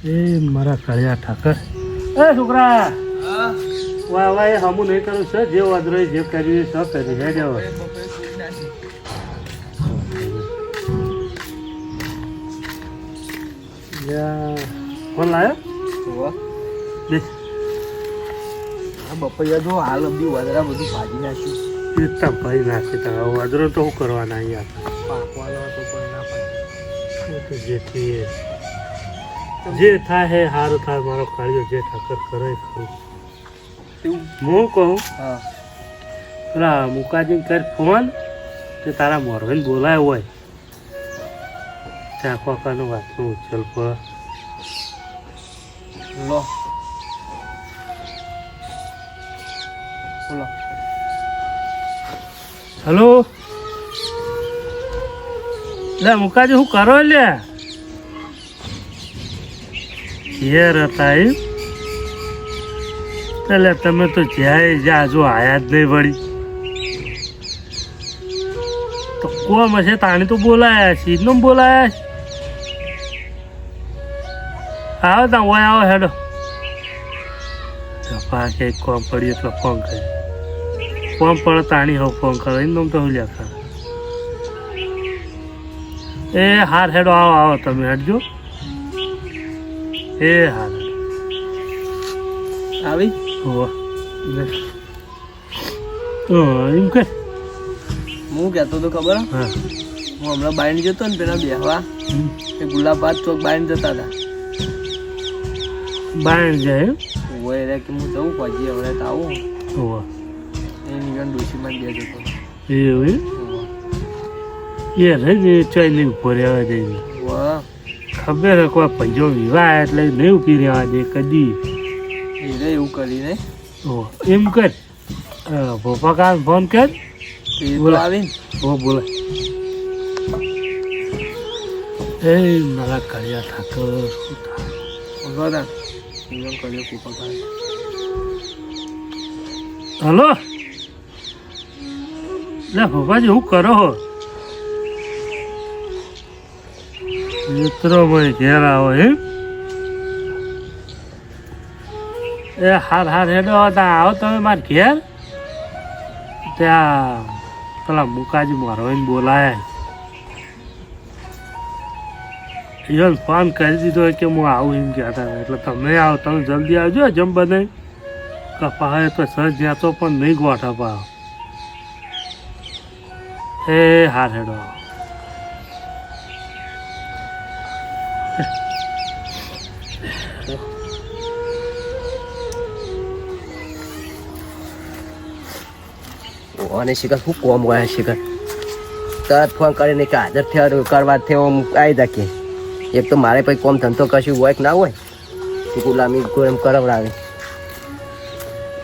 એ મારા કળિયા ઠાકર એ છોકરા વાહ વાહ એ હમું નહીં કરું છે જે વાદરો જે કર્યું એ સબ કરી હે જાવ ફોન લાવ્યો બેસ બપૈયા જો હાલ બી વાદળા બધું ભાજી નાખ્યું એ તો ભાઈ નાખી તો વાદરો તો શું કરવાના અહીંયા પાકવાનો હતો પણ ના પાડે જેથી જે થાય હે સારું થાય મારો કાળિયો જે ઠાકર કરે ખરું હું કહું હા પેલા મુકાજી કર ફોન તે તારા મોરવીને બોલાય હોય ત્યાં કાકાનું વાતનું ઉચ્ચલ પર લો બોલો હલો લે મુકાજી શું કરો લે ઘેર હતા એમ એટલે તમે તો જ્યાં જ્યાં હજુ આયા જ નહીં વળી તો કોમ હશે તાણી તો બોલાયા છે નો બોલાયા છે આવો તા ઓય આવો હેડો પા કે કોમ પડી એટલે ફોન કરે કોમ પડે તાણી હો ફોન કરે એમ તો હું લ્યા એ હાર હેડો આવો આવો તમે હેડજો એ હાર આવી એમ કે હું કહેતો તો ખબર હા હું હમણાં બાઈન જતો ને પેલા બેહવા એ ગુલાબાદ ચોક બાઈન જતા હતા બહાર જાય હોય રે કે હું જવું પછી હવે તો આવું હોવા એ નિગન ડોશીમાં જ બે જતો એવું એ રે ચોઈ નહીં ઉભો રહેવા જઈને વાહ ખબર હે કોઈ પૈસો વિવાહ એટલે નહીં ઉભી રહેવા દે કદી એ રે એવું કરીને એમ કર ભોપા કા ફોન કર એ તો બોલા. આવીને ઓ બોલે એ મારા કળિયા ઠાકર શું થાય બોલવા તા નિગમ કર્યો કૂપા ખાય હલો લે ભોપાજી શું કરો હો મિત્રો ભાઈ ઘેર આવો એમ એ હાર હાર હેડો હતા આવો તમે મારા ઘેર ત્યાં પેલા મુકાજી મારવાઈને બોલાયા ઈવન ફોન કરી દીધો કે હું આવું એમ કહેતા હતા એટલે તમે આવો તમે જલ્દી આવજો જમ બને કપા તો સજ જ્યાં તો પણ નહીં ગોઠા પાવ એ હાર હેડો અને શિખર શું કોમ હોય શિખર તરત ફોન કરીને કે હાજર થયો કરવા થયો આવી દકે એક તો મારે પછી કોમ ધંધો કશું હોય કે ના હોય ગુલામી એમ કરાવડાવે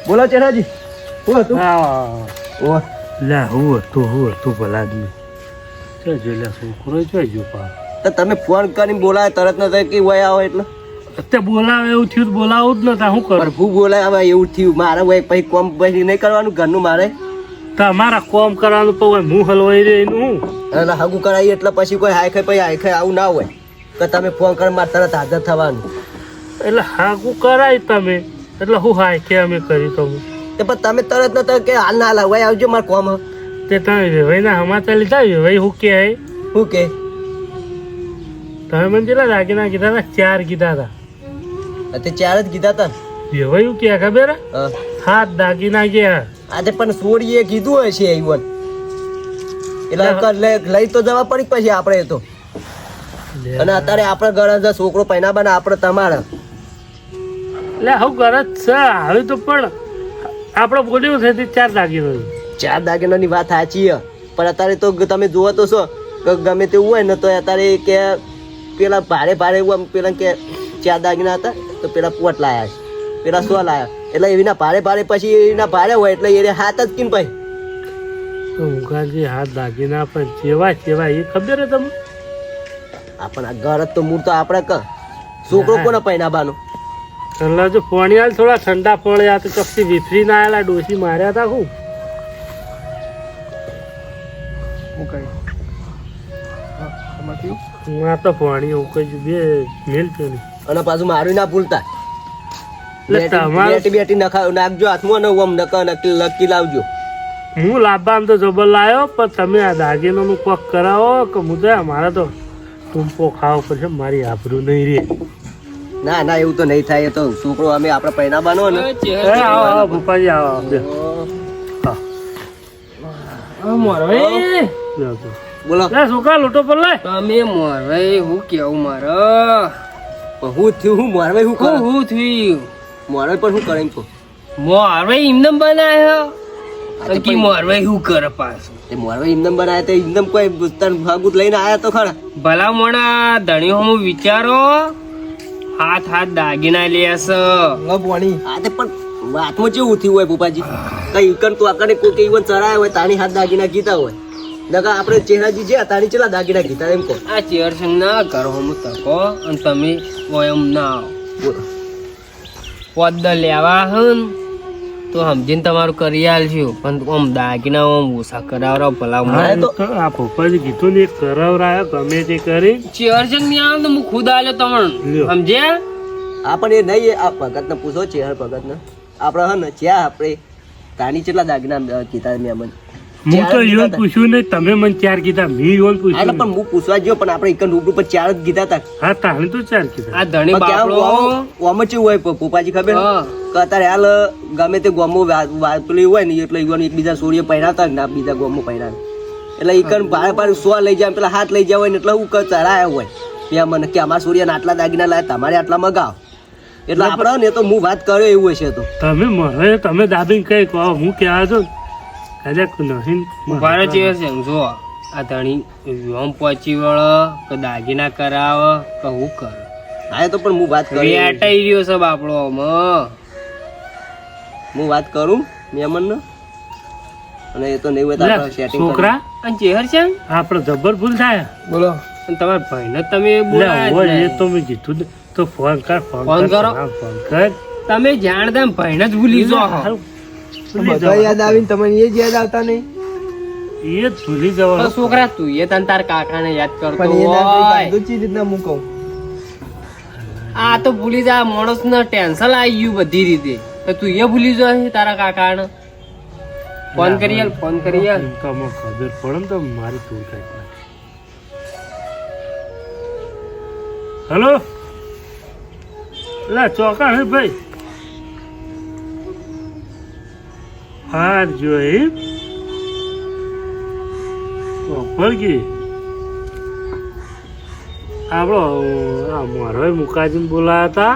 બોલો ચેરાજી હું હતું ઓ લે હું હતું ભલા આદમી જોજો લે છોકરો જોઈજો પા તો તમે ફોન કરીને બોલાવે તરત ન થાય કે હોય આવો એટલે તે બોલાવે એવું થયું તો બોલાવું જ નતા શું કરું પ્રભુ બોલાવે આમાં એવું થયું મારે હોય પછી કોમ પછી નહીં કરવાનું ઘરનું મારે તમારા કોમ કરવાનું તો હોય હું હલવાઈ રહી હું અને હગું કરાવી એટલે પછી કોઈ હાય ખાય પછી હાય ખાય આવું ના હોય કે તમે ફોન કરીને મારે તરત હાજર થવાનું એટલે હાકું કરાય તમે એટલે હું હાય કે અમે કરી તો તો પણ તમે તરત ન તો કે હાલ ના હાલ હોય આવજો મારે કોમ તે તમે વેવાઈના સમાચાર લીધા વેવાઈ હું કે શું કે તમે મને કેટલા દાગીના કીધા હતા 4 કીધા હતા તે 4 જ કીધા તા વેવાઈ હું કે ખબર હા 7 દાગીના ગયા આજે પણ સોડીએ કીધું હોય છે ઈવન એટલે લઈ તો જવા પડી પછી આપણે તો અને અત્યારે આપણે ઘર છોકરો પૈના બને આપણે તમારે એટલે હું ગરજ છે હવે તો પણ આપણે બોલ્યું છે 4 દાગીના 4 દાગીનાની વાત સાચી છે પણ અત્યારે તો તમે જુઓ તો છો કે ગમે તેવું હોય ને તો અત્યારે કે પેલા ભારે પેલા કે 4 દાગીના હતા તો પેલા પોટ લાયા છે પેલા 100 લાયા એટલે એના ભારે પછી એના ભારે હોય એટલે એ હાથ જ કેમ ભાઈ તો મુખાજી હાથ દાગીના પણ જેવા એ ખબર હે તમને આપણ આ ઘર જ તો મૂળ તો આપણે ક છોકરો કોને પૈનાબાનો એટલે જો પાણી થોડા ઠંડા પડ્યા તો ચોખ્ખી વિફરી ના આવેલા ડોસી માર્યા હતા હું આ તો પાણી એવું કઈ બે મેલ છે ને અને પાછું મારું ના ભૂલતા. એટલે તમારું બેટી બેટી નાખજો હાથમાં ને ઓમ લકી લાવજો. હું લાવવાનું તો જબર લાવ્યો પણ તમે આ દાગીનાનું કોક કરાવો કે હું તો મારે તો ટૂંપો ખાવો પડશે, મારી આબરૂ નહીં રે. ના ના એવું તો નહીં થાય. એ તો છોકરો અમે આપણે પૈના બાનો ને. આવો આવો ભૂપાજી આવો બે. બોલો છોકરા લોટો પર લે. તમે મોરવાઈ હું કેવું મારે હું થયું હું મોરવાઈ હું કરે હું થયું મોરવાઈ પણ હું કરે તો મોરવાઈ એમને બનાવ્યો કે મોરવાઈ શું કરે પાછું તે મોરવાઈ ઇમદમ બનાયા તે ઇમદમ કોઈ તન ભાગુત લઈને આયા તો ખરા. ભલા મોણા ધણીઓ હું વિચારો હાથ હાથ દાગીના લેસ આ તે પણ વાતમાં કેવું થયું હોય ભૂપાજી, કઈ ઈકન તો આકડે કોઈ કે ઈવન ચરાયા હોય તાણી હાથ દાગીના કીધા હોય નકા આપણે ચહેરાજી જે તાણી ચેલા દાગીના કીધા એમ કહો. આ ચેર સંગ ના કરો હું તકો અને તમે એમ ના આવો પદ લેવા હન તો સમજીને તમારું કરી આલશું પણ આમ દાગીના આમ ઓછા કરાવરા ભલા હા, તો આ ભૂપાજી કીધું ને કરાવરાયો ગમે તે કરી. ચેર સંગ ની આવે તો હું ખુદ આલ્યો તમને સમજ્યા. આ પણ એ નહીં આ ભગત ને પૂછો ચેહર ભગત ને આપણે હે ને જ્યાં આપણે તાણી ચેટલા દાગીના કીધા મેં મને હું તો યોન પૂછ્યું નહીં, તમે મને ચાર કીધા, મેં યોન એટલે પૂછ્યું. પણ હું પૂછવા ગયો પણ આપણે ઈકન રૂબરૂ પર ચાર જ કીધા હતા. હા તાણે તો ચાર કીધા. આ ધણી બાપડો ઓમ કેવું હોય ભૂપાજી ખબર હા. કે અત્યારે હાલ ગમે તે ગોમો પેલી હોય ને એટલે ઈવન એકબીજા સોરીએ પહેરાતા ને બીજા ગોમો પહેરાવે એટલે ઈકન ભારે ભારે સો લઈ જાય પેલા હાથ લઈ જાય હોય ને એટલે હું ચરાયા હોય ત્યાં મને કે અમારા સોરિયાને આટલા દાગીના લાયા તમારે આટલા મગાવ એટલે આપણે ને તો હું વાત કર્યો એવું હશે તો તમે મને તમે દાબીને કઈ કહો, હું કહેવા છો કદાચ નહીં ઉભારો છે સમજો આ ધણી વ્યોમ પહોંચી વળ કે દાગીના કરાવ કે હું કર હા તો પણ હું વાત કરી વેટાઈ રહ્યો છે બાપડો હું વાત કરું મેમન ને અને એ તો નહીં હોય તો આપણે સેટિંગ છોકરા અને ચેહર છે આપણે જબર ભૂલ થાય. બોલો અને તમારા ભાઈને તમે લે, બોલાયા હોય જ એ નહીં. તો મેં કીધું ને, તો ફોન કર ફોન ફોન કરો. કર ફોન કર. તમે જાણતા ભાઈને જ ભૂલી જાઓ હારું, ભૂલી જવાનું. આવીને તમને એ જ યાદ આવતા નહીં એ જ ભૂલી જવાનું. તો છોકરા તું એ તને તાર કાકાને યાદ કરતો હોય આ તો ભૂલી જા માણસ ને ટેન્શન આવી ગયું બધી રીતે તો તું એ ભૂલી જાય તારા કાકાને ફોન કરી આલ ફોન કરી આલ એમ તો અમને ખબર પડે ને તો મારી ટૂર કાઢી નાખે. હેલો લે ચોકા હે ભાઈ હાર જોઈ ગઈ આપણો આ મારો મુકાજીને બોલાયા હતા.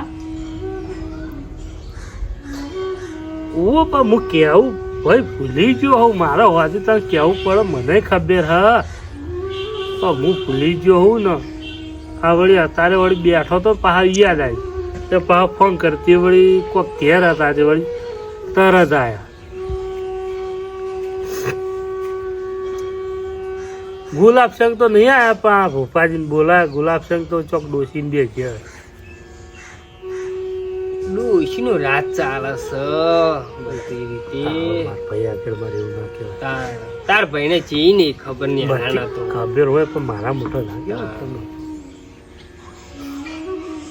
ઓ પણ હું કેવું ભાઈ ભૂલી ગયો હું, મારા હોવાથી તને કેવું પડે મને ખબર હ પણ હું ભૂલી ગયો હું ને. આ વળી અત્યારે વળી બેઠો તો પાછા યાદ આવી તો પાછા ફોન કરતી વળી કોઈક ઘેર હતા તે વળી તરત આવ્યા. ગુલાબસંગ તો નહીં આવ્યા પણ આ ભોપાજીને બોલાયા. ગુલાબસંગ તો ચોક ડોસીને દે છે. ડોશીનું રાત ચાલે છે બધી રીતે ભાઈ આગળ મારે એવું ના કહેવાય. તાર ભાઈને ચી નહીં ખબર નહીં હાણા તો ખબર હોય પણ મારા મોટો ના કહેવાય તમે.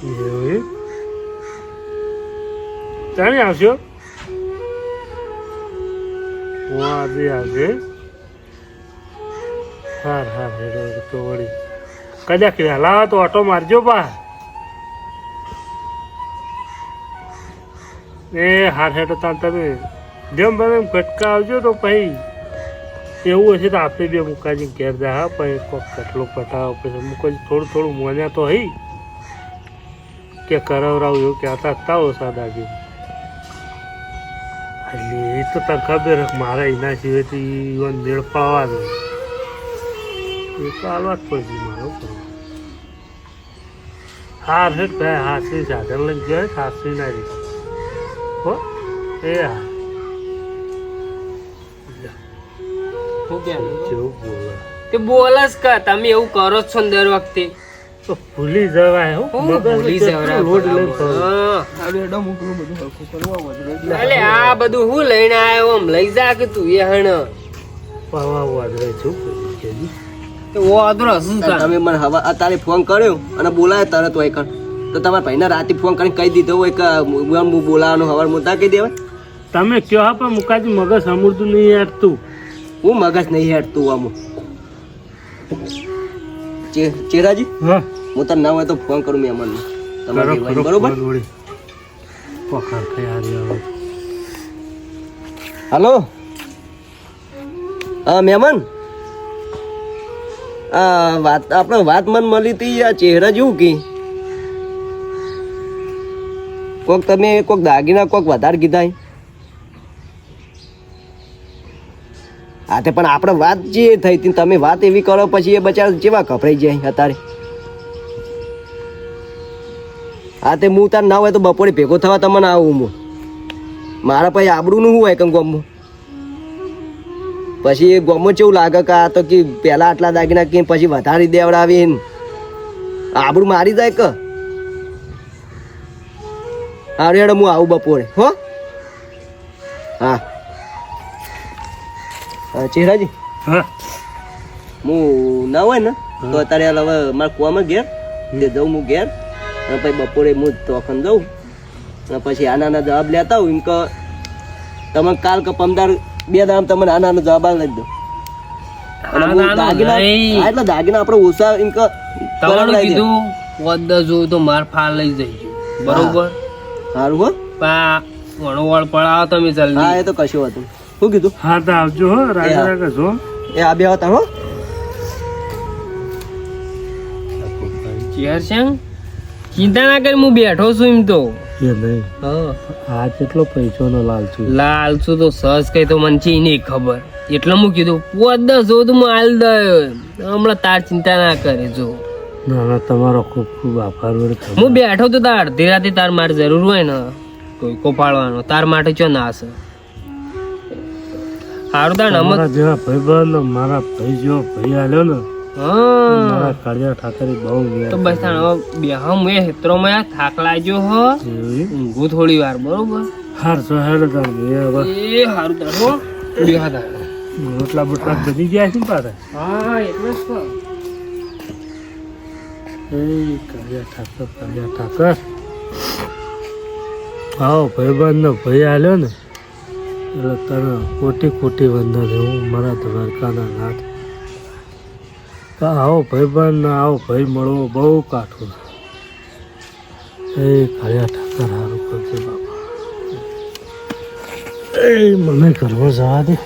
એવું ચાલી આવશો હું આજે આવશે. હાર હાર હેડો તો વળી કદાચ વહેલા આવે તો ઓટો મારજો બા. એ હાર હેડો તાર તમે જેમ બને એમ ફટકા આવજો તો પછી એવું હશે તો આપણે બે મુકાજી ઘેર જા. હા પછી કોક કટલો પટાવો પછી મુકાજી થોડું થોડું મોન્યા તો હઈ કે કરાવરાવું એવું કહેતા હતા ઓછા દાગી. એટલે એ તો તને ખબર મારા એના સિવાયથી મેળ પાવા દો એ તો હાલવા જ પડશે મારો. હાર હેઠ ભાઈ હાથની સાધન લઈને જાય હાથની ના રીતે હો એ હા શું કહેવાનું? જેવું બોલે તે બોલ જ કે તમે એવું કરો જ છો ને દર વખતે તો ભૂલી જવાય હો. હું મગજ ભૂલી કેટલું જવરા લોડ લઈને ફરું. એટલે આ બધું હું લઈને આવ્યો આમ લઈ જા કે તું એ હણ પાવા વાદળે છું પછી કેજી. તો ઓદરો શું કામ? તમે મને હવે અત્યારે ફોન કર્યો અને બોલાય તરત હોય કણ તો તમારા ભાઈને રાતે ફોન કરીને કહી દીધો હોય કે હું બોલાવાનો હવાર મોટા કહી દેવાય. તમે કયો હા પણ મુકાજી મગજ સમૃદ્ધ નહીં યાર તું. હું મગજ નહીં હેડતું આમ. ચેરાજી હા હું તને ના હોય તો ફોન કરું મહેમાનને તમારી વાઈફ, બરોબર? પખાર ખાઈ હારી આવે. હાલો હા મહેમાન, વાત આપણે વાત મન મળી હતી આ ચહેરા જેવું કે કોક તમે કોક દાગીના કોક વધારે કીધા. હા તે પણ આપણે વાત જે થઈ હતી તમે વાત એવી કરો પછી એ બચારા જેવા કપડાઈ જાય અત્યારે. હા તે હું તાર ના હોય તો બપોરે ભેગો થવા તમને આવું હું. મારા પછી આબરૂનું શું હોય કેમ ગમવું? પછી એ ગમો કેવું લાગે કે આ તો કે પહેલા આટલા દાગીના કે પછી વધારી દેવડાવીને આબરૂ મારી જાય કે. હારું હેડો હું આવું બપોરે હો. હા ચહેરાજી હા હું ના હોય ને તો અત્યારે હાલ હવે મારા કુવામાં ઘેર તે જઉં હું ઘેર અને પછી બપોરે હું તોખન જઉં અને પછી આનાના જવાબ લેતા હોઉં એમ કે તમે કાલ કે પમદાર 2 દામ તમને આનાનો જવાબ લઈ દો. અને હું દાગીના એટલે દાગીના આપણે ઓછા એમ કે તમારું કીધું વદ જોયું તો માર ફાલ લઈ જઈશું બરોબર. સારું હો ઘણો વળ પડાવો તમે જલ્દી. હા એ તો કશું હતું. શું કીધું? હા તો આવજો હો રાજા રાજા છો. એ આ બે હતા હો. ચેર છે ચિંતા ના કરી હું બેઠો છું એમ તો. એ નહીં આ કેટલો પૈસાનો લાલચુ. લાલચું તો સહજ કઈ તો મને છે નહીં ખબર એટલે હું કીધું 5-10 જો તો હું હાલ દે હમણાં તાર ચિંતા ના કરે જો. ના ના તમારો ખૂબ ખૂબ આભાર. હું બેઠો તો તાર અડધી રાતે તાર મારે જરૂર હોય ને કોઈ કોપાડવાનો તાર માટે ચો ના હશે. સારું તાર મારા જેવા ભાઈબંધ મારા ભાઈ જેવો ભાઈ આલ્યો ને મારા કાળિયા ઠાકરી બહુ તો બસ તાણ બે હમ એ હેત્રોમાં થાક લાગ્યો હો ઊંઘું થોડી વાર બરોબર. હાર સો હેડ તાર એ હારું તાર હો બે હતા રોટલા બોટલા બની ગયા છે ને પાછા. હા એટલે જ તો. એ કાળિયા ઠાકર આવો ભાઈબંધ નો ભાઈ આલ્યો ને એટલે તને કોટી કોટી વંદન. હું મારા દ્વારકાના નાથ. આવો ભાઈબંધ ને આવો ભાઈ મળવો બહુ કાઠું છે. એ કાળિયા ઠાકર સારું કરજે બાપા. એ મને ઘરમાં જવા દે.